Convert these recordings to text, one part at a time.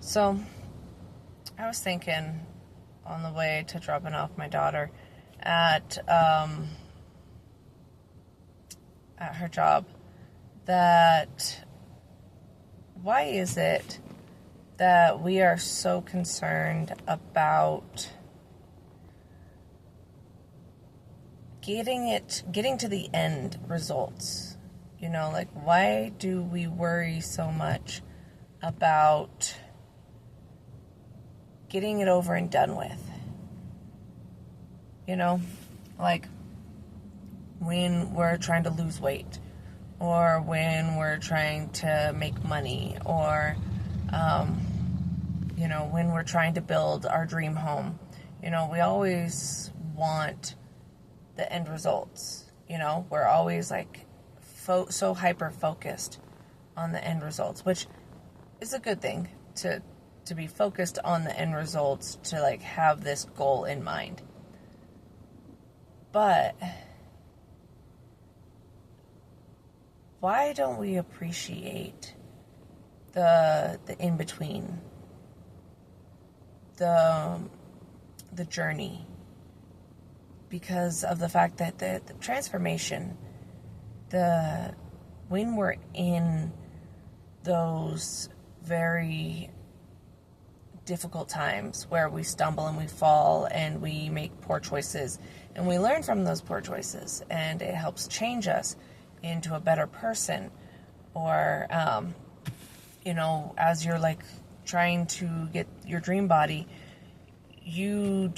So, I was thinking on the way to dropping off my daughter at her job that why is it that we are so concerned about getting to the end results? You know, like, why do we worry so much about getting it over and done with? You know, like when we're trying to lose weight, or when we're trying to make money, or, when we're trying to build our dream home. We always want the end results. We're always like so hyper focused on the end results, which is a good thing to be focused on the end results, to like have this goal in mind. But why don't we appreciate the in between, the journey? Because of the fact that the transformation, when we're in those very difficult times where we stumble and we fall and we make poor choices, and we learn from those poor choices, and it helps change us into a better person, or as you're like trying to get your dream body, you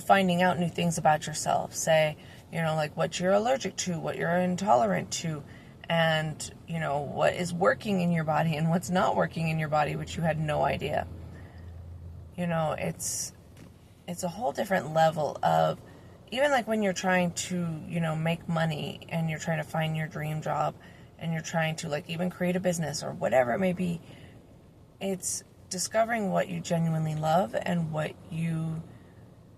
finding out new things about yourself, say, like what you're allergic to, what you're intolerant to, and what is working in your body and what's not working in your body, which you had no idea. It's a whole different level of, even like when you're trying to make money, and you're trying to find your dream job, and you're trying to like even create a business or whatever it may be. It's discovering what you genuinely love and what you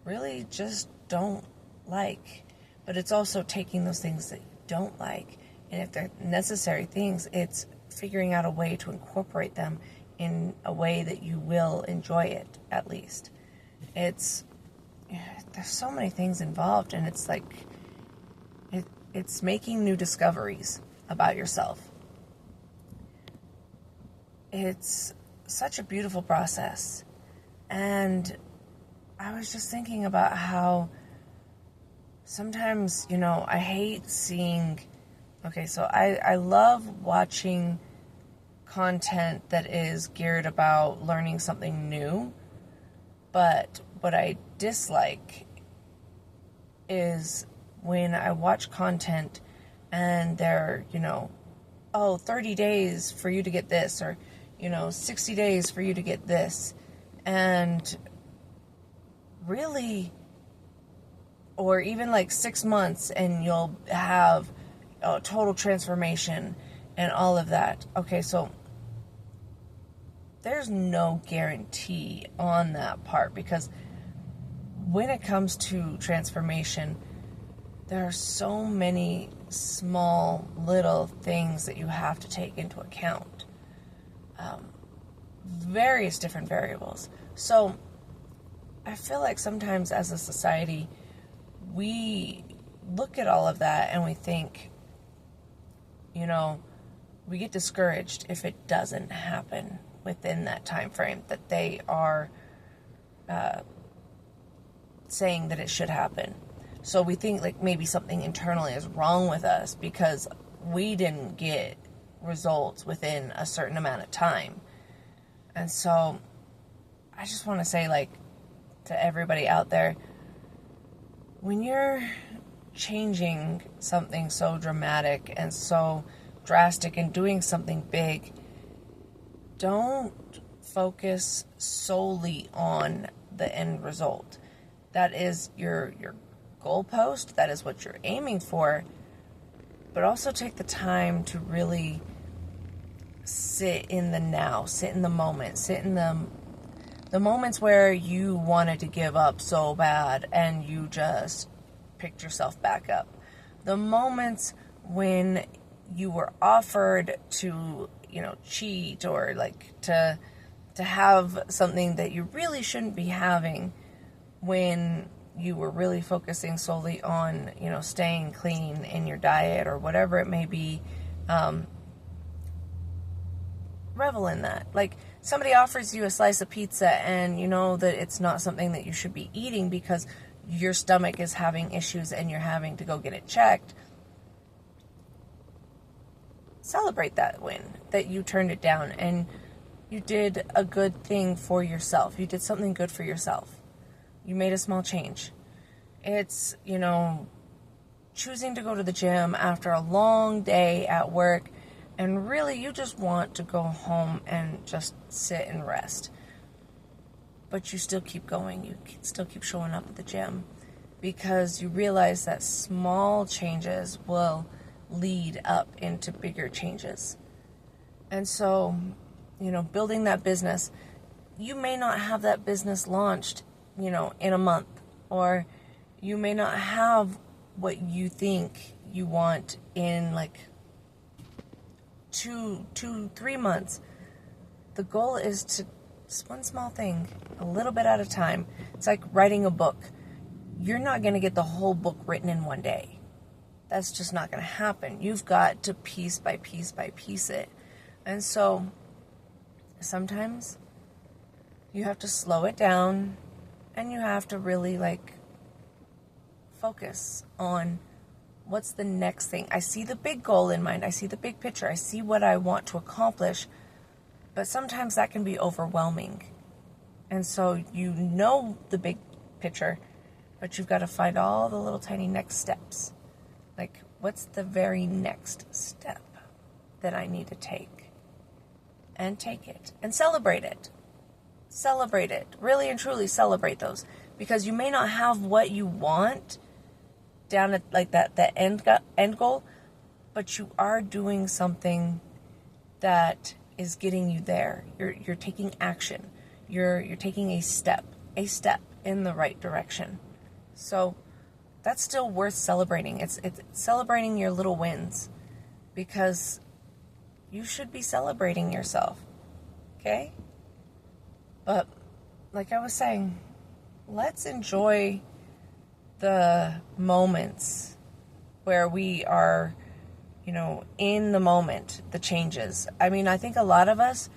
really just don't like. But it's also taking those things that you don't like, and if they're necessary things, it's figuring out a way to incorporate them in a way that you will enjoy it, at least. There's so many things involved, and it's like it's making new discoveries about yourself. It's such a beautiful process. And I was just thinking about how sometimes, I hate seeing, so I love watching content that is geared about learning something new, but what I dislike is when I watch content and they're, 30 days for you to get this, or 60 days for you to get this, and really, or even like 6 months and you'll have a total transformation and all of that. Okay, so there's no guarantee on that part, because when it comes to transformation, there are so many small little things that you have to take into account. Various different variables. So I feel like sometimes as a society, we look at all of that and we think, we get discouraged if it doesn't happen within that time frame that they are saying that it should happen. So we think like maybe something internally is wrong with us because we didn't get results within a certain amount of time. And so I just want to say, like, to everybody out there, when you're changing something so dramatic and so drastic and doing something big, don't focus solely on the end result. That is your goalpost. That is what you're aiming for. But also take the time to really sit in the now, sit in the moment, sit in the moments where you wanted to give up so bad and you just picked yourself back up. The moments when you were offered to, cheat or like to have something that you really shouldn't be having when you were really focusing solely on, staying clean in your diet or whatever it may be. Revel in that. Like, somebody offers you a slice of pizza and you know that it's not something that you should be eating because your stomach is having issues and you're having to go get it checked. Celebrate that win, that you turned it down and you did a good thing for yourself. You did something good for yourself. You made a small change. It's, choosing to go to the gym after a long day at work and really you just want to go home and just sit and rest. But you still keep going. You still keep showing up at the gym because you realize that small changes will lead up into bigger changes. And so, building that business, you may not have that business launched, in a month, or you may not have what you think you want in like 3 months. The goal is to just one small thing, a little bit at a time. It's like writing a book. You're not going to get the whole book written in one day. That's just not going to happen. You've got to piece by piece it. And so sometimes you have to slow it down and you have to really focus on what's the next thing. I see the big goal in mind. I see the big picture. I see what I want to accomplish. But sometimes that can be overwhelming. And so the big picture, but you've got to find all the little tiny next steps. Like, what's the very next step that I need to take? And take it. And celebrate it. Celebrate it. Really and truly celebrate those. Because you may not have what you want down at that end goal, but you are doing something that is getting you there. You're taking action. You're taking a step in the right direction. So that's still worth celebrating. It's celebrating your little wins because you should be celebrating yourself. Okay? But like I was saying, let's enjoy the moments where we are, in the moment, the changes. I mean, I think a lot of us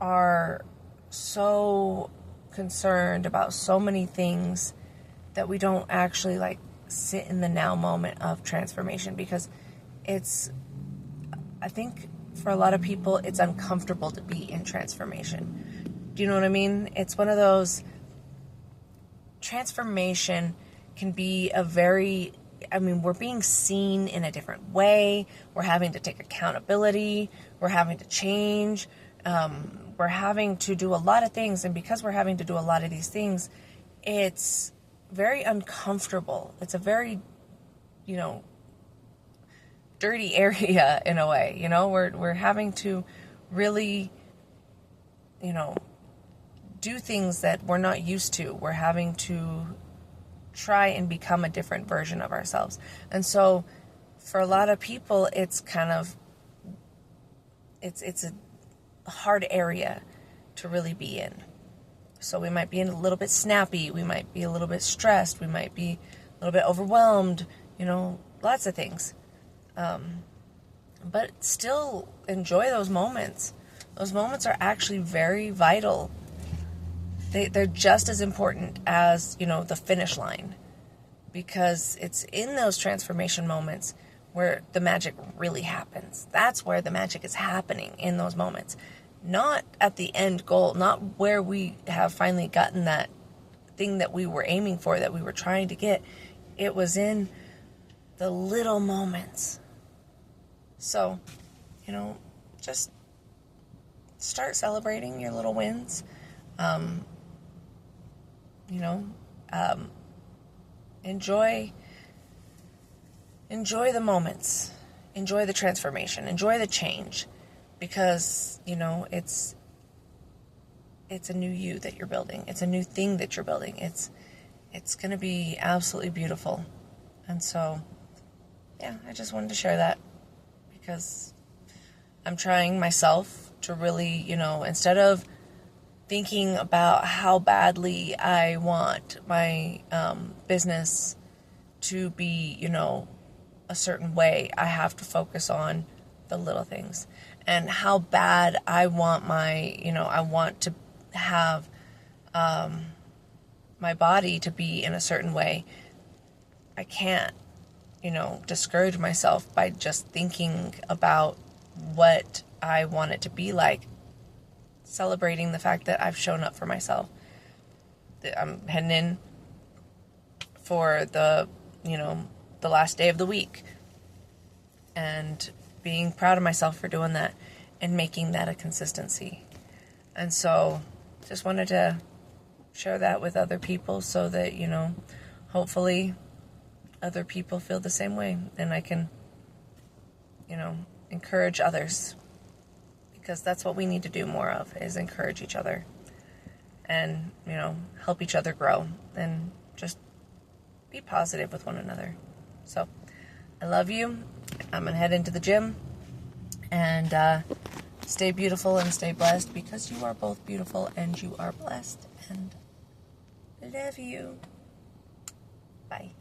are so concerned about so many things that we don't actually sit in the now moment of transformation because I think for a lot of people, it's uncomfortable to be in transformation. Do you know what I mean? It's one of those, transformation can be we're being seen in a different way. We're having to take accountability. We're having to change. We're having to do a lot of things. And because we're having to do a lot of these things, it's very uncomfortable. It's a very, dirty area in a way. We're having to really, do things that we're not used to. We're having to try and become a different version of ourselves. And so for a lot of people, it's kind of, it's a hard area to really be in. So we might be a little bit snappy. We might be a little bit stressed. We might be a little bit overwhelmed, lots of things. But still enjoy those moments. Those moments are actually very vital. They're just as important as, the finish line, because it's in those transformation moments where the magic really happens. That's where the magic is happening, in those moments. Not at the end goal, not where we have finally gotten that thing that we were aiming for, that we were trying to get. It was in the little moments. So, just start celebrating your little wins. Enjoy the moments, enjoy the transformation, enjoy the change, because, it's a new you that you're building. It's a new thing that you're building. It's going to be absolutely beautiful. And so, yeah, I just wanted to share that because I'm trying myself to really, instead of thinking about how badly I want my business to be, a certain way, I have to focus on the little things and how bad I want I want to have my body to be in a certain way. I can't, discourage myself by just thinking about what I want it to be like. Celebrating the fact that I've shown up for myself. I'm heading in for the last day of the week. And being proud of myself for doing that and making that a consistency. And so just wanted to share that with other people so that, hopefully other people feel the same way and I can, encourage others. Because that's what we need to do more of, is encourage each other and, help each other grow and just be positive with one another. So I love you. I'm going to head into the gym and stay beautiful and stay blessed because you are both beautiful and you are blessed, and love you. Bye.